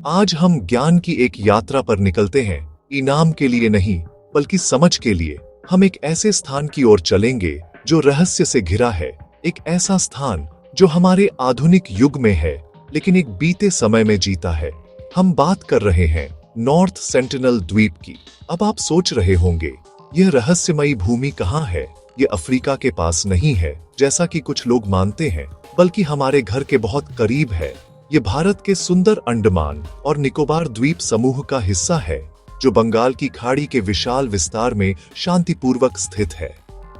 आज हम ज्ञान की एक यात्रा पर निकलते हैं, इनाम के लिए नहीं बल्कि समझ के लिए। हम एक ऐसे स्थान की ओर चलेंगे जो रहस्य से घिरा है, एक ऐसा स्थान जो हमारे आधुनिक युग में है लेकिन एक बीते समय में जीता है। हम बात कर रहे हैं नॉर्थ सेंटिनल द्वीप की। अब आप सोच रहे होंगे, यह रहस्यमयी भूमि कहाँ है? ये अफ्रीका के पास नहीं है जैसा कि कुछ लोग मानते हैं, बल्कि हमारे घर के बहुत करीब है। ये भारत के सुंदर अंडमान और निकोबार द्वीप समूह का हिस्सा है, जो बंगाल की खाड़ी के विशाल विस्तार में शांतिपूर्वक स्थित है।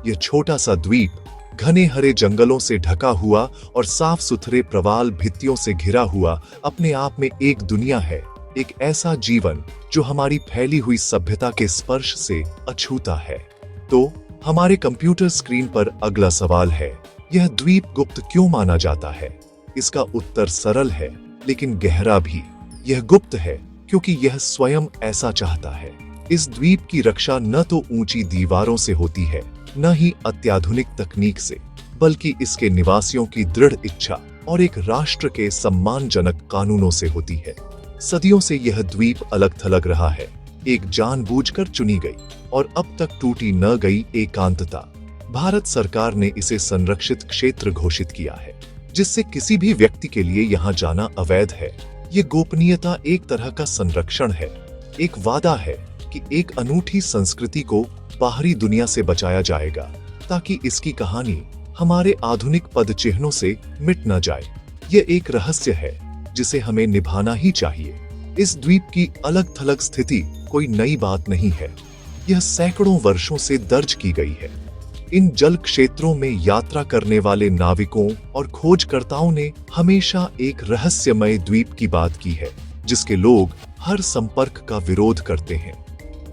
यह छोटा सा द्वीप घने हरे जंगलों से ढका हुआ और साफ सुथरे प्रवाल भित्तियों से घिरा हुआ अपने आप में एक दुनिया है, एक ऐसा जीवन जो हमारी फैली हुई सभ्यता के स्पर्श से अछूता है। तो हमारे कंप्यूटर स्क्रीन पर अगला सवाल है, यह द्वीप गुप्त क्यों माना जाता है? इसका उत्तर सरल है लेकिन गहरा भी। यह गुप्त है क्योंकि यह स्वयं ऐसा चाहता है। इस द्वीप की रक्षा न तो ऊंची दीवारों से होती है, न ही अत्याधुनिक तकनीक से, बल्कि इसके निवासियों की दृढ़ इच्छा और एक राष्ट्र के सम्मानजनक कानूनों से होती है। सदियों से यह द्वीप अलग थलग रहा है, एक जानबूझकर चुनी गई और अब तक टूटी न गई एकांतता। भारत सरकार ने इसे संरक्षित क्षेत्र घोषित किया है, जिससे किसी भी व्यक्ति के लिए यहाँ जाना अवैध है। ये गोपनीयता एक तरह का संरक्षण है, एक वादा है कि एक अनूठी संस्कृति को बाहरी दुनिया से बचाया जाएगा, ताकि इसकी कहानी हमारे आधुनिक पदचिह्नों से मिट न जाए। यह एक रहस्य है जिसे हमें निभाना ही चाहिए। इस द्वीप की अलग थलग स्थिति कोई नई बात नहीं है, यह सैकड़ों वर्षों से दर्ज की गई है। इन जल क्षेत्रों में यात्रा करने वाले नाविकों और खोजकर्ताओं ने हमेशा एक रहस्यमय द्वीप की बात की है, जिसके लोग हर संपर्क का विरोध करते हैं।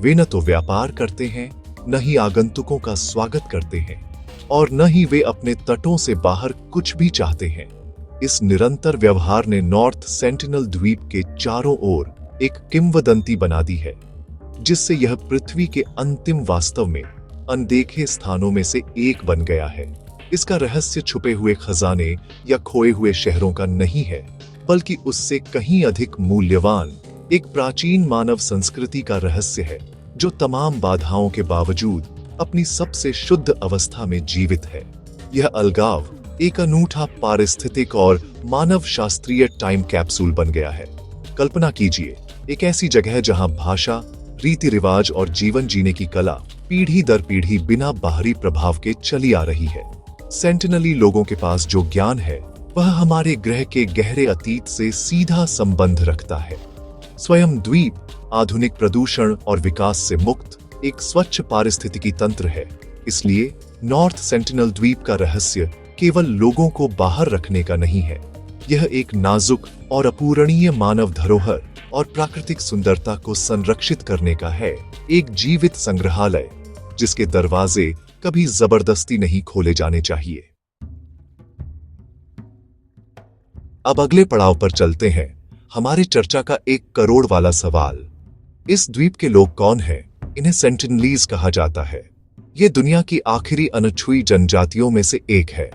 वे न तो व्यापार करते हैं, न ही आगंतुकों का स्वागत करते हैं, और न ही वे अपने तटों से बाहर कुछ भी चाहते हैं। इस निरंतर व्यवहार ने नॉर्थ सेंटिनल द्वीप के चारों ओर एक किंवदंती बना दी है, जिससे यह पृथ्वी के अंतिम वास्तव में अनदेखे स्थानों में से एक बन गया है। इसका रहस्य छुपे हुए खजाने या खोए हुए शहरों का नहीं है, बल्कि उससे कहीं अधिक मूल्यवान एक प्राचीन मानव संस्कृति का रहस्य है, जो तमाम बाधाओं के बावजूद अपनी सबसे शुद्ध अवस्था में जीवित है। यह अलगाव एक अनूठा पारिस्थितिक और मानव शास्त्रीय टाइम कैप्सूल बन गया है। कल्पना कीजिए, एक ऐसी जगह जहां भाषा, रीति रिवाज और जीवन जीने की कला पीढ़ी दर पीढ़ी बिना बाहरी प्रभाव के चली आ रही है। सेंटिनली लोगों के पास जो ज्ञान है, वह हमारे ग्रह के गहरे अतीत से सीधा संबंध रखता है। स्वयं द्वीप आधुनिक प्रदूषण और विकास से मुक्त एक स्वच्छ पारिस्थितिकी तंत्र है। इसलिए नॉर्थ सेंटिनल द्वीप का रहस्य केवल लोगों को बाहर रखने का नहीं है, यह एक नाजुक और अपूरणीय मानव धरोहर और प्राकृतिक सुंदरता को संरक्षित करने का है, एक जीवित संग्रहालय जिसके दरवाजे कभी जबरदस्ती नहीं खोले जाने चाहिए। अब अगले पड़ाव पर चलते हैं, हमारी चर्चा का 1 करोड़ वाला सवाल। इस द्वीप के लोग कौन हैं? इन्हें सेंटिनलीज कहा जाता है। ये दुनिया की आखिरी अनछुई जनजातियों में से एक है।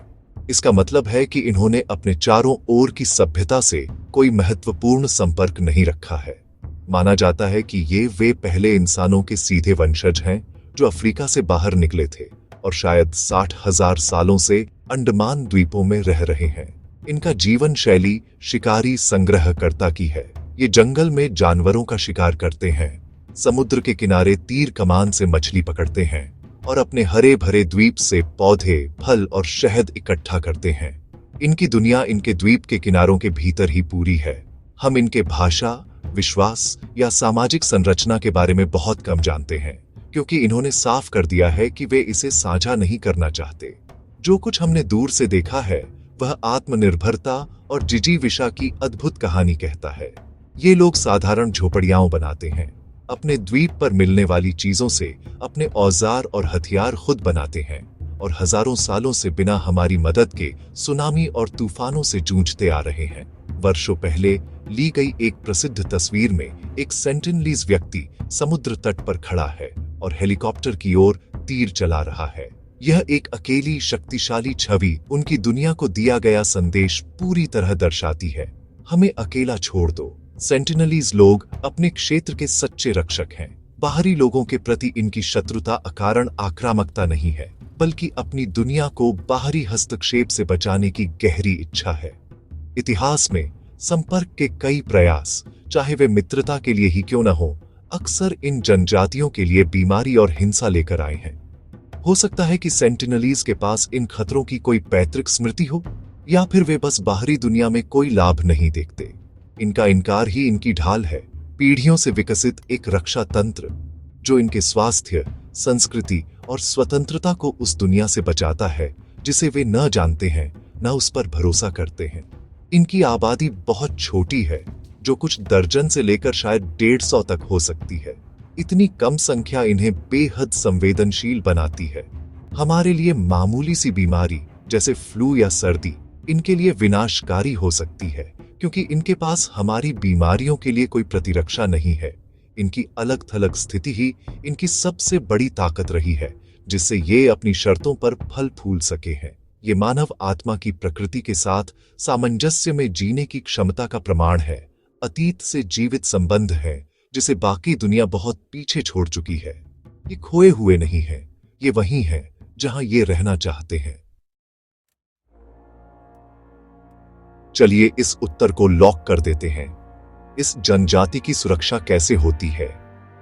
इसका मतलब है कि इन्होंने अपने चारों ओर की सभ्यता से कोई महत्वपूर्ण संपर्क नहीं रखा है। माना जाता है कि ये वे पहले इंसानों के सीधे वंशज हैं जो अफ्रीका से बाहर निकले थे और शायद 60,000 सालों से अंडमान द्वीपों में रह रहे हैं। इनका जीवन शैली शिकारी संग्रहकर्ता की है। ये जंगल में जानवरों का शिकार करते हैं, समुद्र के किनारे तीर कमान से मछली पकड़ते हैं और अपने हरे भरे द्वीप से पौधे, फल और शहद इकट्ठा करते हैं। इनकी दुनिया इनके द्वीप के किनारों के भीतर ही पूरी है। हम इनके भाषा, विश्वास या सामाजिक संरचना के बारे में बहुत कम जानते हैं, क्योंकि इन्होंने साफ कर दिया है कि वे इसे साझा नहीं करना चाहते। जो कुछ हमने दूर से देखा है, वह आत्मनिर्भरता और जिजीविषा की अद्भुत कहानी कहता है। ये लोग साधारण झोपड़ियां बनाते हैं, अपने द्वीप पर मिलने वाली चीजों से अपने औजार और हथियार खुद बनाते हैं और हजारों सालों से बिना हमारी मदद के सुनामी और तूफानों से जूझते आ रहे हैं। वर्षों पहले ली गई एक प्रसिद्ध तस्वीर में एक सेंटिनलीज व्यक्ति समुद्र तट पर खड़ा है और हेलीकॉप्टर की ओर तीर चला रहा है। यह एक अकेली शक्तिशाली छवि उनकी दुनिया को दिया गया संदेश पूरी तरह दर्शाती है। हमें अकेला छोड़ दो, सेंटिनलीज लोग अपने क्षेत्र के सच्चे रक्षक हैं। बाहरी लोगों के प्रति इनकी शत्रुता अकारण आक्रामकता नहीं है, बल्कि अपनी दुनिया को बाहरी हस्तक्षेप से बचाने की गहरी इच्छा है। इतिहास में संपर्क के कई प्रयास, चाहे वे मित्रता के लिए ही क्यों न हो, अक्सर इन जनजातियों के लिए बीमारी और हिंसा लेकर आए हैं। हो सकता है कि सेंटिनलीज के पास इन खतरों की कोई पैतृक स्मृति हो, या फिर वे बस बाहरी दुनिया में कोई लाभ नहीं देखते। इनका इनकार ही इनकी ढाल है, पीढ़ियों से विकसित एक रक्षा तंत्र जो इनके स्वास्थ्य, संस्कृति और स्वतंत्रता को उस दुनिया से बचाता है जिसे वे न जानते हैं, न उस पर भरोसा करते हैं। इनकी आबादी बहुत छोटी है, जो कुछ दर्जन से लेकर शायद 150 तक हो सकती है। इतनी कम संख्या इन्हें बेहद संवेदनशील बनाती है। हमारे लिए मामूली सी बीमारी जैसे फ्लू या सर्दी इनके लिए विनाशकारी हो सकती है, क्योंकि इनके पास हमारी बीमारियों के लिए कोई प्रतिरक्षा नहीं है। इनकी अलग थलग स्थिति ही इनकी सबसे बड़ी ताकत रही है, जिससे ये अपनी शर्तों पर फल फूल सके हैं। ये मानव आत्मा की प्रकृति के साथ सामंजस्य में जीने की क्षमता का प्रमाण है, अतीत से जीवित संबंध है जिसे बाकी दुनिया बहुत पीछे छोड़ चुकी है। ये खोए हुए नहीं है, ये वही है जहां ये रहना चाहते हैं। चलिए इस उत्तर को लॉक कर देते हैं। इस जनजाति की सुरक्षा कैसे होती है?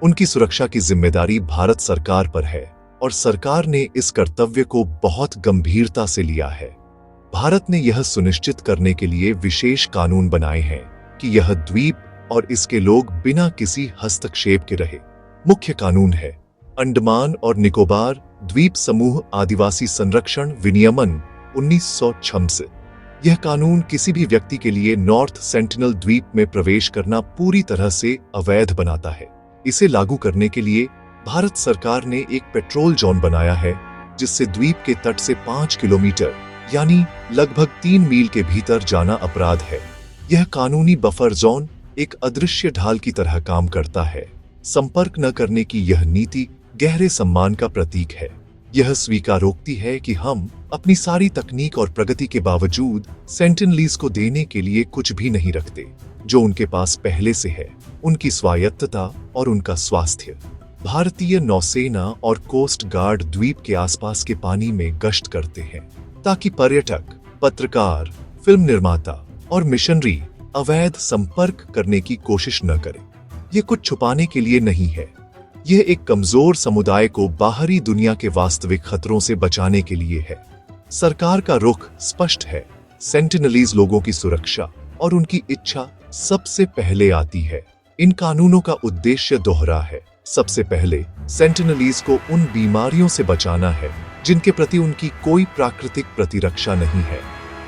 उनकी सुरक्षा की जिम्मेदारी भारत सरकार पर है, और सरकार ने इस कर्तव्य को बहुत गंभीरता से लिया है। भारत ने यह सुनिश्चित करने के लिए विशेष कानून बनाए हैं कि यह द्वीप और इसके लोग बिना किसी हस्तक्षेप के रहे। मुख्य कानून है अंडमान और निकोबार द्वीप समूह आदिवासी संरक्षण विनियमन 1966। यह कानून किसी भी व्यक्ति के लिए नॉर्थ सेंटिनल द्वीप में प्रवेश करना पूरी तरह से अवैध बनाता है। इसे लागू करने के लिए भारत सरकार ने एक पेट्रोल जोन बनाया है, जिससे द्वीप के तट से 5 किलोमीटर यानी लगभग 3 मील के भीतर जाना अपराध है। यह कानूनी बफर जोन एक अदृश्य ढाल की तरह काम करता है। संपर्क न करने की यह नीति गहरे सम्मान का प्रतीक है। यह स्वीकारोक्ति है कि हम अपनी सारी तकनीक और प्रगति के बावजूद सेंटिनलीज को देने के लिए कुछ भी नहीं रखते। जो उनके पास पहले से है, उनकी स्वायत्तता और उनका स्वास्थ्य। भारतीय नौसेना और कोस्ट गार्ड द्वीप के आसपास के पानी में गश्त करते हैं, ताकि पर्यटक, पत्रकार, फिल्म निर्माता और मिशनरी अवैध संपर्क करने की कोशिश न करें। ये कुछ छुपाने के लिए नहीं है, यह एक कमजोर समुदाय को बाहरी दुनिया के वास्तविक खतरों से बचाने के लिए है। सरकार का रुख स्पष्ट है, सेंटिनलीज लोगों की सुरक्षा और उनकी इच्छा सबसे पहले आती है। इन कानूनों का उद्देश्य दोहरा है। सबसे पहले सेंटिनलीज को उन बीमारियों से बचाना है जिनके प्रति उनकी कोई प्राकृतिक प्रतिरक्षा नहीं है।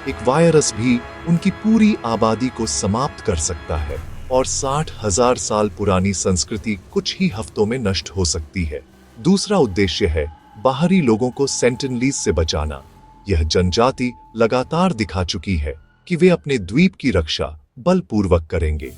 एक वायरस भी उनकी पूरी आबादी को समाप्त कर सकता है, और 60,000 साल पुरानी संस्कृति कुछ ही हफ्तों में नष्ट हो सकती है। दूसरा उद्देश्य है बाहरी लोगों को सेंटिनलीज से बचाना। यह जनजाति लगातार दिखा चुकी है कि वे अपने द्वीप की रक्षा बलपूर्वक करेंगे।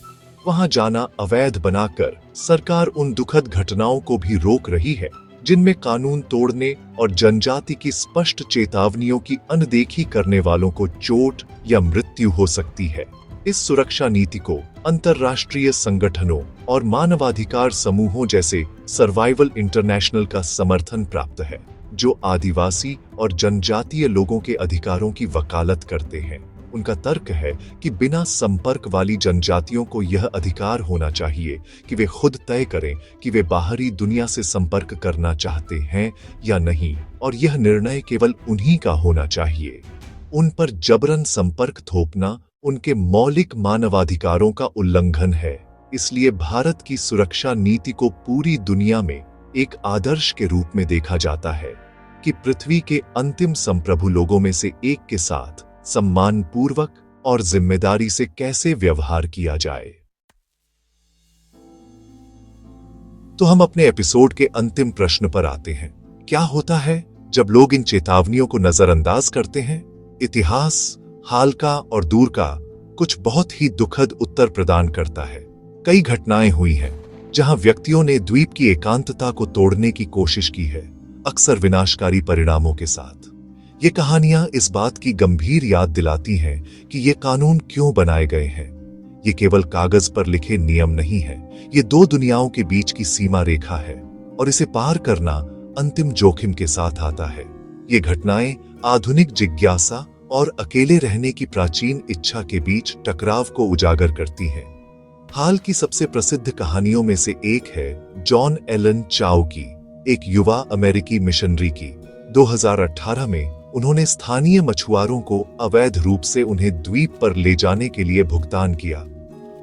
वहां जाना अवैध बनाकर सरकार उन दुखद घटनाओं को भी रोक रही है जिनमें कानून तोड़ने और जनजाति की स्पष्ट चेतावनियों की अनदेखी करने वालों को चोट या मृत्यु हो सकती है। इस सुरक्षा नीति को अंतर्राष्ट्रीय संगठनों और मानवाधिकार समूहों जैसे सर्वाइवल इंटरनेशनल का समर्थन प्राप्त है, जो आदिवासी और जनजातीय लोगों के अधिकारों की वकालत करते हैं। उनका तर्क है कि बिना संपर्क वाली जनजातियों को यह अधिकार होना चाहिए कि वे खुद तय करें कि वे बाहरी दुनिया से संपर्क करना चाहते हैं या नहीं, और यह निर्णय केवल उन्हीं का होना चाहिए। उन पर जबरन संपर्क थोपना उनके मौलिक मानवाधिकारों का उल्लंघन है। इसलिए भारत की सुरक्षा नीति को पूरी दुनिया में एक आदर्श के रूप में देखा जाता है कि पृथ्वी के अंतिम संप्रभु लोगों में से एक के साथ सम्मानपूर्वक और जिम्मेदारी से कैसे व्यवहार किया जाए। तो हम अपने एपिसोड के अंतिम प्रश्न पर आते हैं। क्या होता है जब लोग इन चेतावनियों को नजरअंदाज करते हैं? इतिहास हाल का और दूर का कुछ बहुत ही दुखद उत्तर प्रदान करता है। कई घटनाएं हुई हैं जहां व्यक्तियों ने द्वीप की एकांतता को तोड़ने की कोशिश की है, अक्सर विनाशकारी परिणामों के साथ। ये कहानियां इस बात की गंभीर याद दिलाती हैं कि ये कानून क्यों बनाए गए हैं। ये केवल कागज पर लिखे नियम नहीं है, ये दो दुनियाओं के बीच की सीमा रेखा है और इसे पार करना अंतिम जोखिम के साथ आता है। ये घटनाएं आधुनिक जिज्ञासा और अकेले रहने की प्राचीन इच्छा के बीच टकराव को उजागर करती हैं। हाल की सबसे प्रसिद्ध कहानियों में से एक है जॉन एलन चाओ की, एक युवा अमेरिकी मिशनरी की। 2018 में उन्होंने स्थानीय मछुआरों को अवैध रूप से उन्हें द्वीप पर ले जाने के लिए भुगतान किया।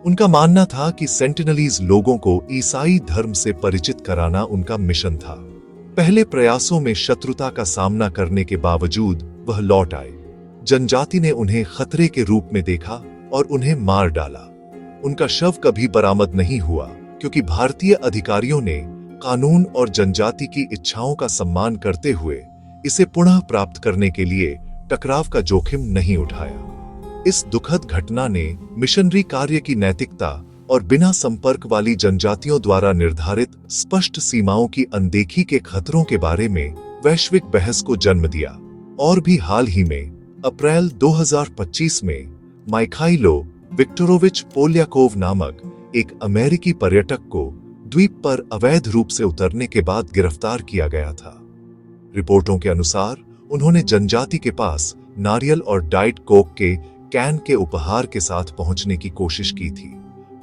उनका मानना था कि सेंटिनलीज लोगों को ईसाई धर्म से परिचित कराना उनका मिशन था। पहले प्रयासों में शत्रुता का सामना करने के बावजूद वह लौट आए। जनजाति ने उन्हें खतरे के रूप में देखा और उन्हें मार डाला। उनका शव कभी बरामद नहीं हुआ क्योंकि भारतीय अधिकारियों ने कानून और जनजाति की इच्छाओं का सम्मान करते हुए इसे पुनः प्राप्त करने के लिए टकराव का जोखिम नहीं उठाया। इस दुखद घटना ने मिशनरी कार्य की नैतिकता और बिना संपर्क वाली जनजातियों द्वारा निर्धारित स्पष्ट सीमाओं की अनदेखी के खतरों के बारे में वैश्विक बहस को जन्म दिया। और भी हाल ही में अप्रैल 2025 में माइखाइलो विक्टोरोविच पोल्याकोव नामक एक अमेरिकी पर्यटक को द्वीप पर अवैध रूप से उतरने के बाद गिरफ्तार किया गया था। रिपोर्टों के अनुसार उन्होंने जनजाति के पास नारियल और डाइट कोक के कैन के उपहार के साथ पहुंचने की कोशिश की थी,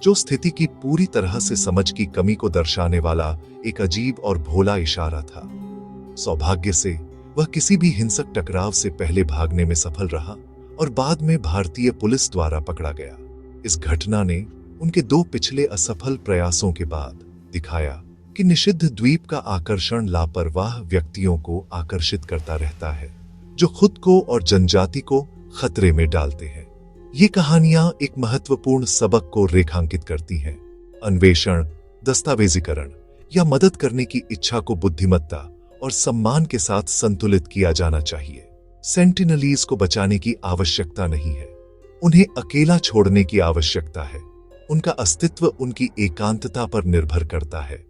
जो स्थिति की पूरी तरह से समझ की कमी को दर्शाने वाला एक अजीब और भोला इशारा था। सौभाग्य से वह किसी भी हिंसक टकराव से पहले भागने में सफल रहा और बाद में भारतीय पुलिस द्वारा पकड़ा गया। इस घटना ने उनके दो पिछले असफल प्रयासों के बाद दिखाया कि निषिद्ध द्वीप का आकर्षण लापरवाह व्यक्तियों को आकर्षित करता रहता है, जो खुद को और जनजाति को खतरे में डालते हैं। ये कहानियां एक महत्वपूर्ण सबक को रेखांकित करती हैं। अन्वेषण, दस्तावेजीकरण या मदद करने की इच्छा को बुद्धिमत्ता और सम्मान के साथ संतुलित किया जाना चाहिए। सेंटिनलीज को बचाने की आवश्यकता नहीं है, उन्हें अकेला छोड़ने की आवश्यकता है। उनका अस्तित्व उनकी एकांतता पर निर्भर करता है।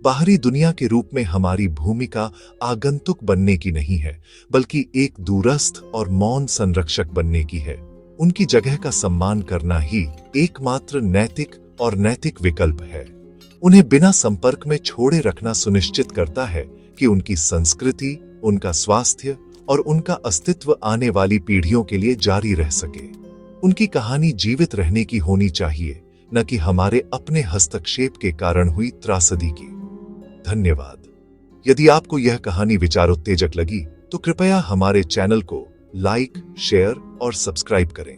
बाहरी दुनिया के रूप में हमारी भूमिका आगंतुक बनने की नहीं है, बल्कि एक दूरस्थ और मौन संरक्षक बनने की है। उनकी जगह का सम्मान करना ही एकमात्र नैतिक विकल्प है। उन्हें बिना संपर्क में छोड़े रखना सुनिश्चित करता है कि उनकी संस्कृति, उनका स्वास्थ्य और उनका अस्तित्व आने वाली पीढ़ियों के लिए जारी रह सके। उनकी कहानी जीवित रहने की होनी चाहिए, न कि हमारे अपने हस्तक्षेप के कारण हुई त्रासदी की। धन्यवाद। यदि आपको यह कहानी विचारोत्तेजक लगी तो कृपया हमारे चैनल को लाइक, शेयर और सब्सक्राइब करें।